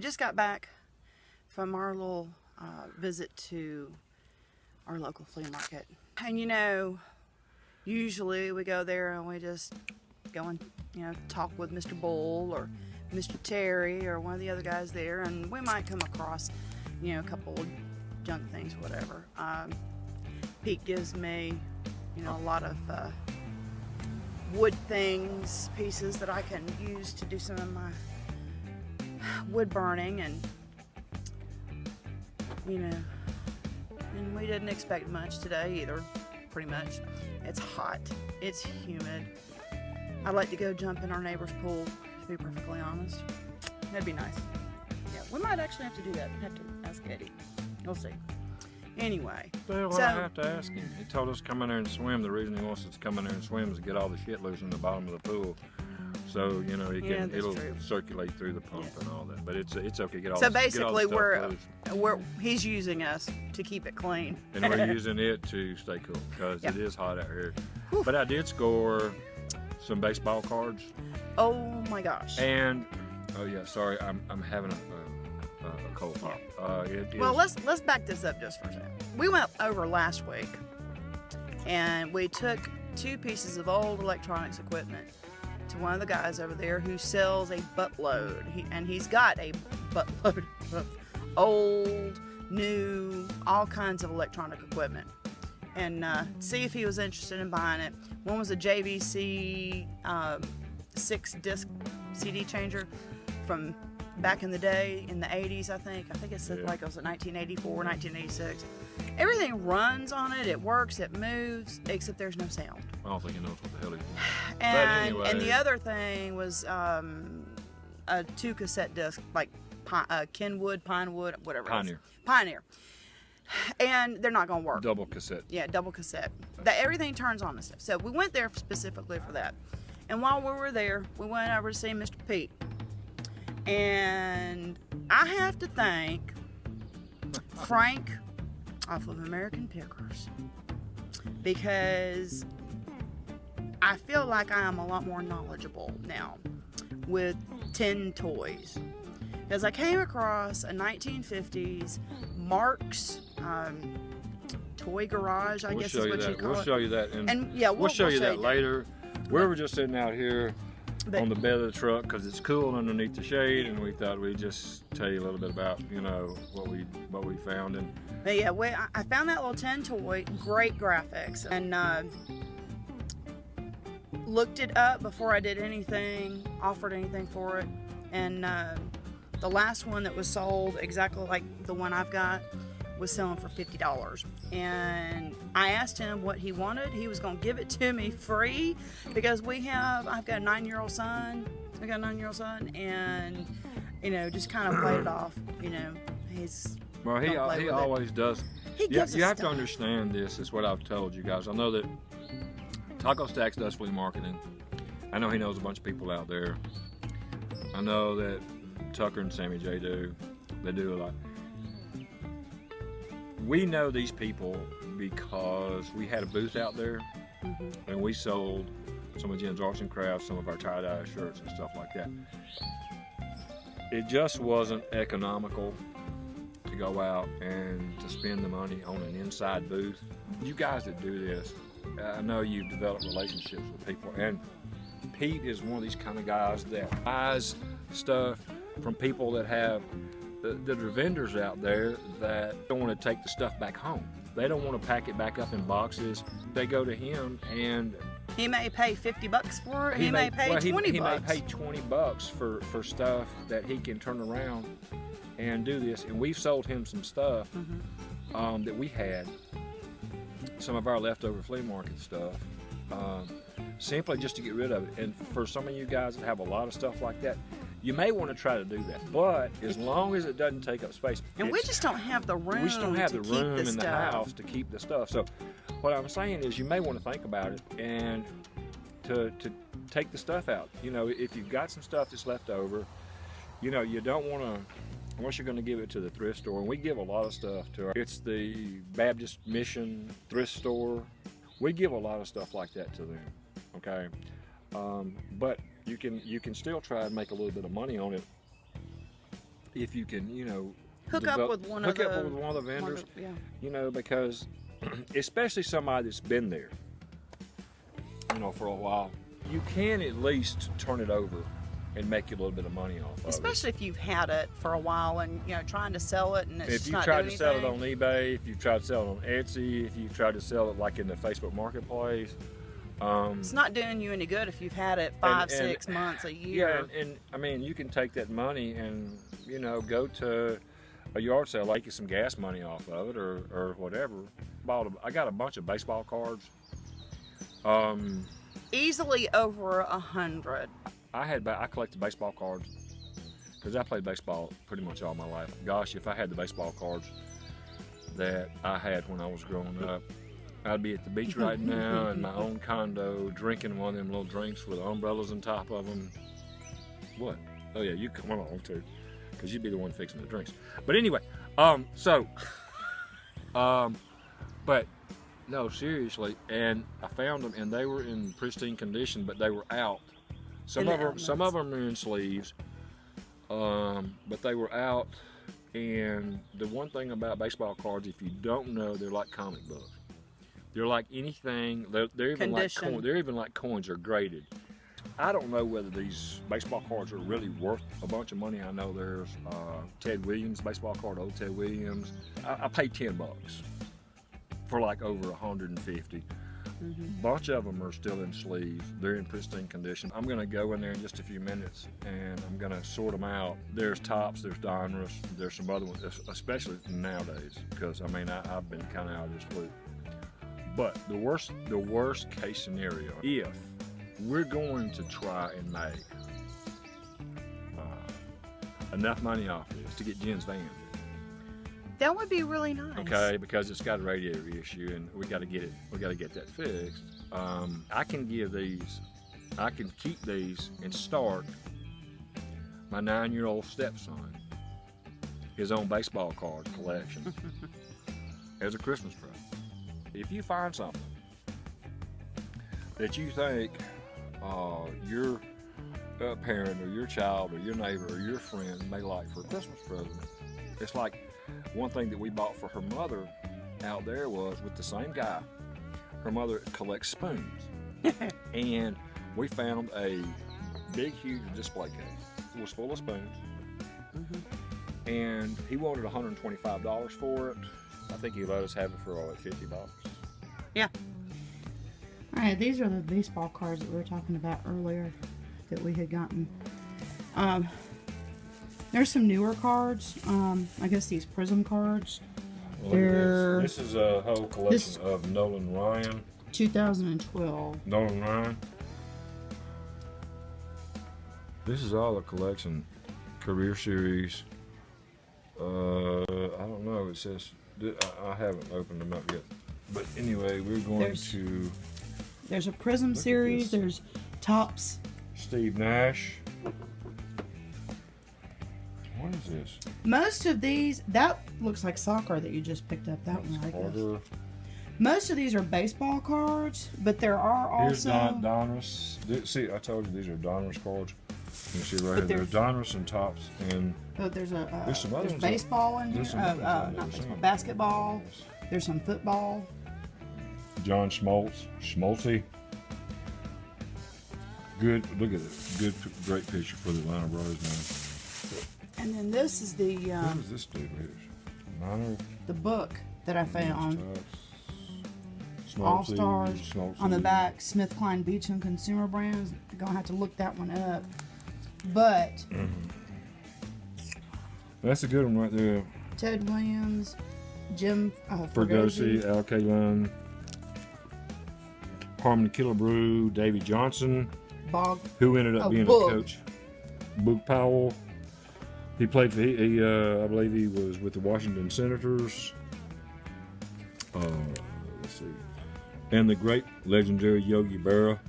just got back from our little visit to our local flea market. And you know, usually we go there and we just go and, you know, talk with Mr. Bull or Mr. Terry or one of the other guys there, and we might come across, you know, a couple of junk things, whatever. Pete gives me, you know, a lot of wood things, pieces that I can use to do some of my wood burning, and you know, and we didn't expect much today either, pretty much. It's hot, it's humid. I'd like to go jump in our neighbor's pool, to be perfectly honest. That'd be nice. Yeah, we might actually have to do that. Have to ask Eddie. We'll see. Anyway. Well, I have to ask him. He told us to come in there and swim. The reason he wants us to come in there and swim is to get all the shit loose in the bottom of the pool. So, you know, it'll circulate through the pump and all that. But it's okay. Get all so the, basically, get all the stuff loose. he's using us to keep it clean. And we're using it to stay cool because it is hot out here. Whew. But I did score some baseball cards. Oh my gosh. And oh yeah, sorry, I'm having a cold pop. Well, let's back this up just for a second. We went over last week, and we took 2 pieces of old electronics equipment to one of the guys over there who sells a buttload. He's got a buttload of old, new, all kinds of electronic equipment, and see if he was interested in buying it. One was a JVC 6-disc CD changer from back in the day, in the 80s, I think. I think it said like it was 1984, 1986. Everything runs on it, it works, it moves, except there's no sound. I don't think he knows what the hell he's doing. And the other thing was a 2 cassette disc, like Kenwood, Pinewood, whatever. Pioneer. Pioneer. And they're not going to work. Double cassette. Yeah, double cassette. Everything turns on and stuff. So we went there specifically for that. And while we were there, we went over to see Mr. Pete. And I have to thank Frank off of American Pickers, because I feel like I am a lot more knowledgeable now with tin toys. Because I came across a 1950s Mark's toy garage, I guess is what you call it. We'll show you that. And yeah, we'll show you that later. We were just sitting out here on the bed of the truck because it's cool underneath the shade, and we thought we'd just tell you a little bit about, you know, what we found. And but yeah, I found that little tin toy, great graphics, and looked it up before I did anything, offered anything for it, and the last one that was sold exactly like the one I've got was selling for $50. And I asked him what he wanted. He was going to give it to me free because I've got a 9-year-old son. I got a 9-year-old son, and you know, just kind of played it off. You know, he always does. He gives you have to understand this. Is what I've told you guys. I know that Taco Stacks does flea marketing. I know he knows a bunch of people out there. I know that Tucker and Sammy J do. They do a lot. We know these people because we had a booth out there, and we sold some of Jen's Arts and Crafts, some of our tie-dye shirts and stuff like that. It just wasn't economical to go out and to spend the money on an inside booth. You guys that do this, I know you've developed relationships with people, and Pete is one of these kind of guys that buys stuff from people that have that are vendors out there that don't want to take the stuff back home. They don't want to pack it back up in boxes. They go to him, and he may pay $50 for it. He may pay $20. He may pay $20 for stuff that he can turn around and do this. And we've sold him some stuff that we had, some of our leftover flea market stuff, simply just to get rid of it. And for some of you guys that have a lot of stuff like that, you may want to try to do that, but as long as it doesn't take up space. And we just don't have the room. We just don't have the room in the house to keep the stuff. So what I'm saying is you may want to think about it and to take the stuff out. You know, if you've got some stuff that's left over, you know, you don't want to, unless you're going to give it to the thrift store. And we give a lot of stuff to it's the Baptist Mission thrift store. We give a lot of stuff like that to them, okay? But you can still try and make a little bit of money on it if you can, you know, Hook up with one of the vendors, yeah. you know, because especially somebody that's been there, you know, for a while, you can at least turn it over and make you a little bit of money off of it. Especially if you've had it for a while and, you know, trying to sell it and it's If just you not tried doing to sell it anything. on eBay, if you tried to sell it on Etsy, if you tried to sell it like in the Facebook Marketplace, It's not doing you any good if you've had it 5, 6 months, a year. yeah, and I mean, you can take that money and, you know, go to a yard sale, like get some gas money off of it or whatever. I got a bunch of baseball cards. Easily over 100. I collected baseball cards because I played baseball pretty much all my life. Gosh, if I had the baseball cards that I had when I was growing up, I'd be at the beach right now in my own condo drinking one of them little drinks with umbrellas on top of them. What? Oh yeah, you come along too, because you'd be the one fixing the drinks. But anyway, but no, seriously, and I found them and they were in pristine condition, but they were out. Some of them are in sleeves, but they were out. And the one thing about baseball cards, if you don't know, they're like comic books. They're like anything. They're even like coins. They're even like coins. They're graded. I don't know whether these baseball cards are really worth a bunch of money. I know there's Ted Williams baseball card, old Ted Williams. I paid $10 for like over 150. Bunch of them are still in sleeves. They're in pristine condition. I'm gonna go in there in just a few minutes and I'm gonna sort them out. There's tops, there's donruss, there's some other ones, especially nowadays, because I mean I've been kind of out of this loop. But the worst case scenario, if we're going to try and make enough money off this to get Jen's van. That would be really nice. Okay, because it's got a radiator issue and we got to get that fixed. I can keep these and start my 9-year-old stepson his own baseball card collection as a Christmas present. If you find something that you think your parent or your child or your neighbor or your friend may like for a Christmas present, it's like one thing that we bought for her mother out there was with the same guy. Her mother collects spoons. And we found a big, huge display case. It was full of spoons. And he wanted $125 for it. I think he let us have it for all at $50. Yeah. All right, these are the baseball cards that we were talking about earlier that we had gotten. There's some newer cards. I guess these Prism cards. This is a whole collection of Nolan Ryan. 2012. Nolan Ryan. This is all a collection. Career Series. I don't know. It says I haven't opened them up yet. But anyway, we're going to. There's a Prism series. There's Topps. Steve Nash. What is this? Most of these, that looks like soccer that you just picked up. That one, I guess. Most of these are baseball cards, but there are also. Here's Donruss. See, I told you these are Donruss cards. You see right here. There's Donruss and Topps, and there's some other ones baseball in here. Not baseball, basketball. There's some football. John Schmaltzy. Good. Look at it. Great picture for the Atlanta Braves, man. And then this is the. What does this do here? The book that I found. All Stars on the back. Smith Klein Beecham Consumer Brands. You're gonna have to look that one up. But that's a good one right there. Ted Williams, Jim Fergosi, Al Kaline, Harmon Killebrew, Davey Johnson, who ended up being a coach. Boog Powell. He played for. I believe he was with the Washington Senators. Let's see. And the great legendary Yogi Berra,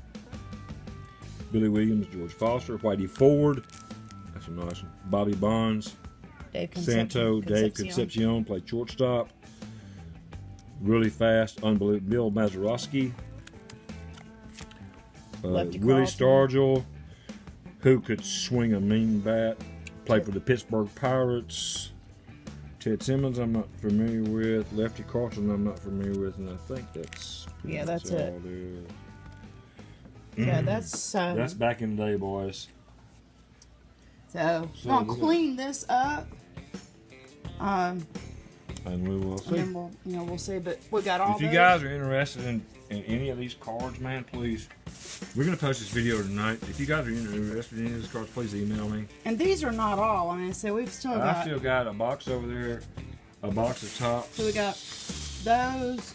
Billy Williams, George Foster, Whitey Ford, that's a nice one. Bobby Bonds, Dave Concepcion played shortstop, really fast, unbelievable. Bill Mazeroski, Willie Stargell, who could swing a mean bat. Played for the Pittsburgh Pirates. Ted Simmons, I'm not familiar with. Lefty Carlson, I'm not familiar with, and I think that's pretty much that's all it. there is. Yeah, that's That's back in the day, boys. so. So I'm gonna we're clean this up. And we will And see. then we'll see. But we got all. If you those. guys are interested in any of these cards, man, please. We're gonna post this video tonight. If you guys are interested in any of these cards, please email me. And these are not all. I mean, so we've still got. I still got a box over there, a box of tops. So we got those.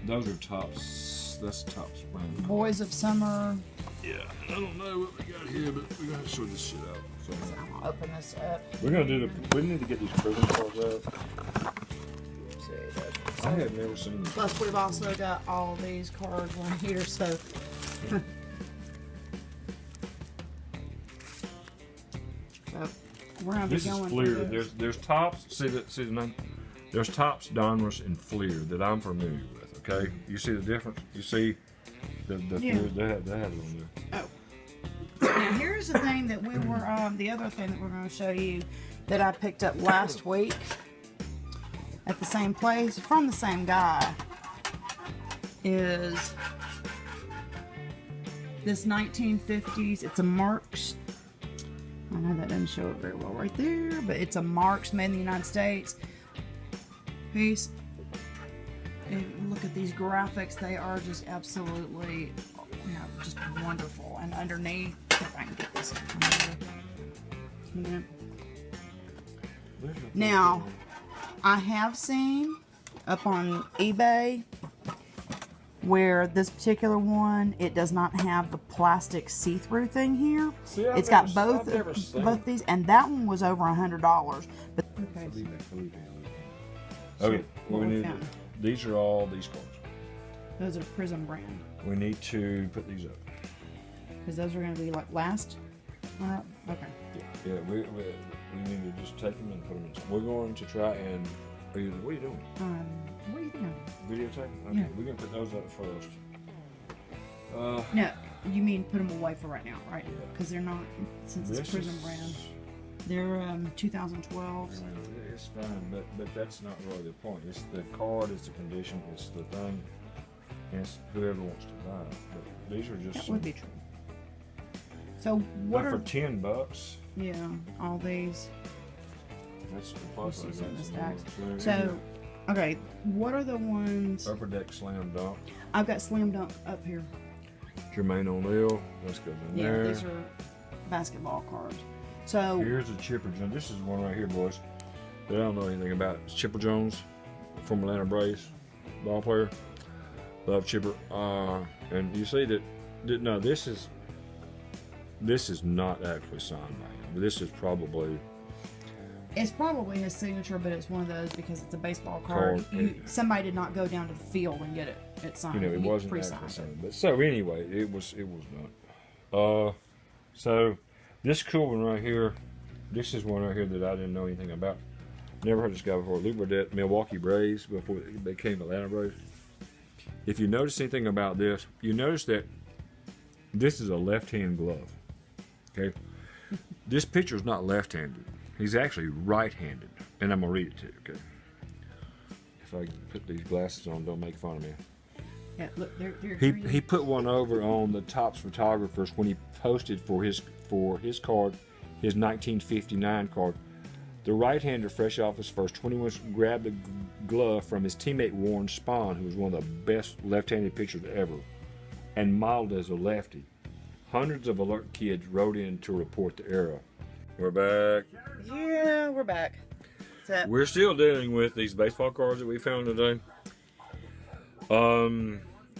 Those are tops. That's tops brand. Boys of Summer. Yeah, I don't know what we got here, but we're gonna sort this shit out. So I'm gonna open this up. we're gonna do the. We need to get these prison cards out. See that. I have never seen these. Plus, we've also got all these cards on here. So. So we're gonna be This is going. Fleer. through this. There's tops. See the name. There's tops, Donruss, and Fleer that I'm familiar with. Okay, you see the difference. You see the Yeah. Fleer. They have it on there. Now here's the thing that we were, the other thing that we're going to show you that I picked up last week at the same place from the same guy is this 1950s. It's a Marks. I know that doesn't show it very well right there, but it's a Marks made in the United States piece. And look at these graphics; they are just absolutely, just wonderful. And underneath, if I can get this. Now, I have seen up on eBay where this particular one, it does not have the plastic see-through thing here. See, I've It's got never- I've never both seen both these, and that one was over $100. But okay, Okay, what we Well, need. found. These are all these cards. those are Prism brand We need to put these up. because those are going to be like last. Okay. Yeah, we need to just take them and put them in. We're going to try and. What are you doing? What are you thinking? Videotaping? Okay, Yeah. we're gonna put those up first. No, you mean put them away for right now, right? Yeah. Because they're not, since it's This Prism is- brand. They're 2012. So. It's fine, but that's not really the point. It's the card, it's the condition, it's the thing, and it's whoever wants to buy it. But these are just That would be true. So what but are for $10. all these? That's the Let's plus. see I some of the got stacks. some more. So, okay, what are the ones? Upper Deck Slam Dunk, I've got Slam Dunk up here. Jermaine O'Neal. Let's go in Yeah, there. these are basketball cards. So Here's a Chipper Jones. This is one right here, boys, that I don't know anything about. It's Chipper Jones from Atlanta Braves, ball player. Love Chipper. And you see that no, this is not actually signed by him. This is probably it's probably his signature, but it's one of those because it's a baseball Card, card. Somebody did not go down to the field and get it signed. it He wasn't pre-signed actually it. signed. But so anyway, it was not. So this cool one right here. This is one right here that I didn't know anything about. Never heard of this guy before. Lou Burdett, Milwaukee Braves before they became Atlanta Braves. If you notice anything about this, you notice that this is a left-hand glove. Okay, this pitcher is not left-handed. He's actually right-handed, and I'm gonna read it to you. Okay, if I put these glasses on, don't make fun of me. Yeah, look, they're He green. he put one over on the Topps photographers when he posted for his card, his 1959 card. The right-hander, fresh off his first 21, grabbed the glove from his teammate Warren Spahn, who was one of the best left-handed pitchers ever, and modeled as a lefty. Hundreds of alert kids wrote in to report the error. We're back. Yeah, we're back. So, We're still dealing with these baseball cards that we found today.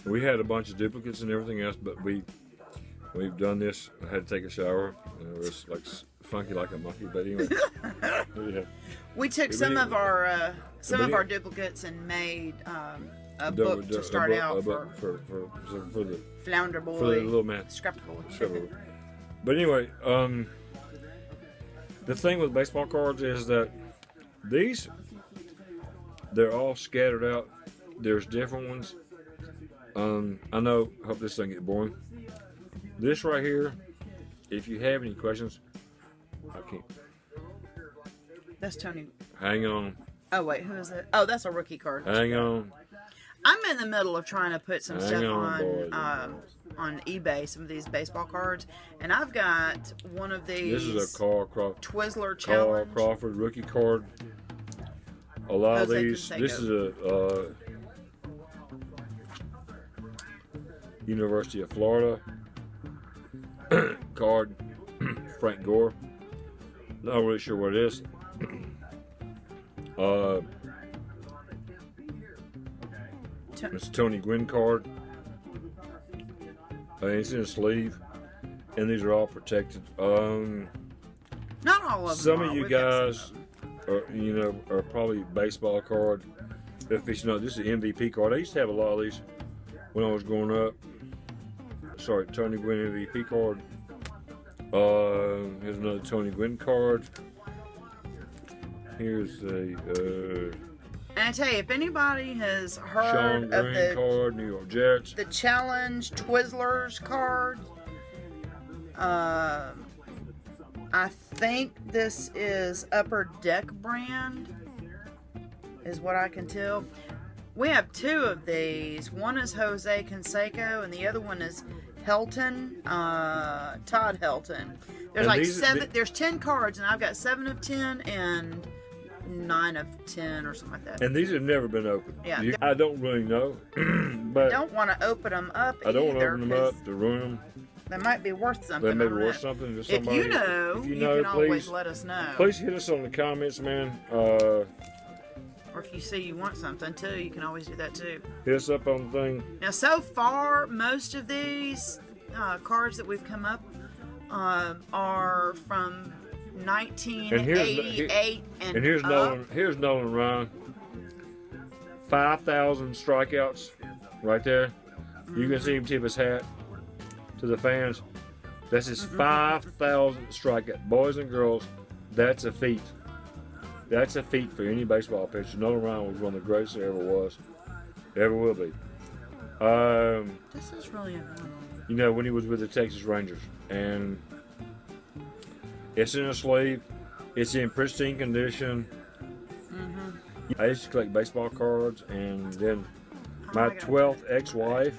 We had a bunch of duplicates and everything else, but we've done this. I had to take a shower. It was like funky like a monkey, but anyway. Yeah. we took some of our duplicates and made a book to start out for the Flounder for the Boy, little man. Scrapper Boy. So, but anyway, the thing with baseball cards is that they're all scattered out. There's different ones. I hope this doesn't get boring. This right here if you have any questions, I can't. That's Tony. Hang on. Oh wait, who is it? Oh, that's a rookie card. Hang on. I'm in the middle of trying to put some Hang stuff on, on eBay, some of these baseball cards, and I've got one of these. This is a Carl Crawford. Twizzler Carl Challenge. Crawford rookie card. A lot of Jose these. Canseco. This is a University of Florida card. Frank Gore. Not really sure what it is. It's a Tony Gwynn card. It's in a sleeve, and these are all protected. Not all of them. Some are. of you We've got guys, are probably baseball card. If it's not, this is an MVP card. I used to have a lot of these when I was growing up. Sorry, Tony Gwynn MVP card. Here's another Tony Gwynn card. Here's a And I tell you, if anybody has Sean heard of Green the card, New York Jets. the Challenge Twizzlers card, I think this is Upper Deck brand, is what I can tell. We have two of these. One is Jose Canseco, and the other one is Helton, Todd Helton. There's And like these- seven. There's 10 cards, and I've got 7 of 10 and 9 of 10 or something like that. And these have never been opened. Yeah. I don't really know, but Don't want to open them up. I don't want to either, open them up to ruin them. They might be worth something. They may be on worth it. something to If somebody. you know, if you you know, can please, always let us know. please hit us on the comments, man. Or if you see you want something too, you can always do that too. Hit us up on the thing. Now, so far, most of these cards that we've come up are from 1988 And here's up. Nolan. Here's Nolan Ryan. 5,000 strikeouts, right there. You can see him tip his hat to the fans. That's his 5,000 strikeout. Boys and girls, that's a feat. That's a feat for any baseball pitcher. Nolan Ryan was one of the greatest there ever was, ever will be. This is really annoying. You know, when he was with the Texas Rangers, and it's in a sleeve. It's in pristine condition. I used to collect baseball cards, and then my 12th ex-wife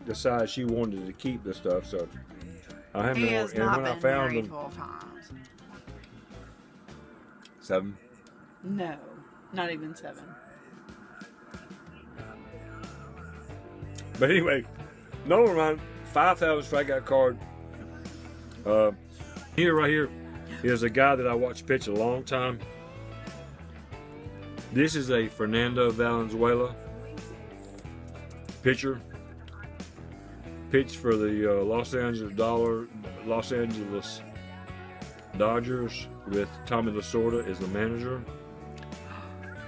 decided she wanted to keep this stuff, so I have He more. has And not when I been found married them, 12 times. 7. No, not even 7. But anyway, Nolan Ryan, 5,000 strikeout card. Here, right here, is a guy that I watched pitch a long time. This is a Fernando Valenzuela pitcher. Pitched for the Los Angeles Dodgers with Tommy Lasorda as the manager.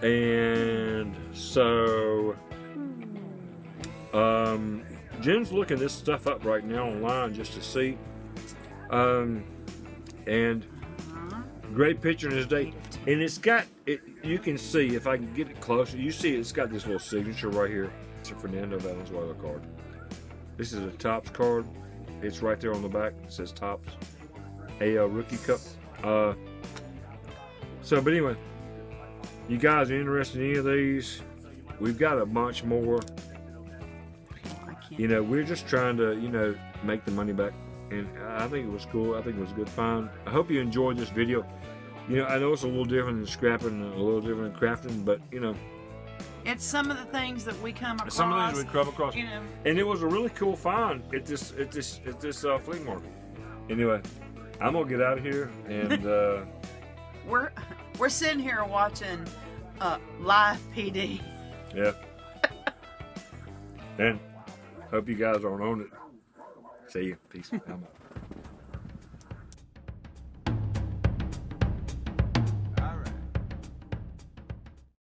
And so Jim's looking this stuff up right now online just to see. And great pitcher in his day. And it's got, you can see, if I can get it closer, you see it's got this little signature right here. It's a Fernando Valenzuela card. This is a Topps card. It's right there on the back. It says Topps AL Rookie Cup. But anyway, you guys are interested in any of these? We've got a bunch more. You know, we're just trying to, make the money back. And I think it was cool. I think it was a good find. I hope you enjoyed this video. I know it's a little different than scrapping and a little different than crafting, but, It's some of the things that we come across. some of these we come across. You know. And it was a really cool find at this flea market. Anyway, I'm gonna get out of here, and We're sitting here watching live PD. yeah. And hope you guys aren't on it. See you. Peace. I'm out.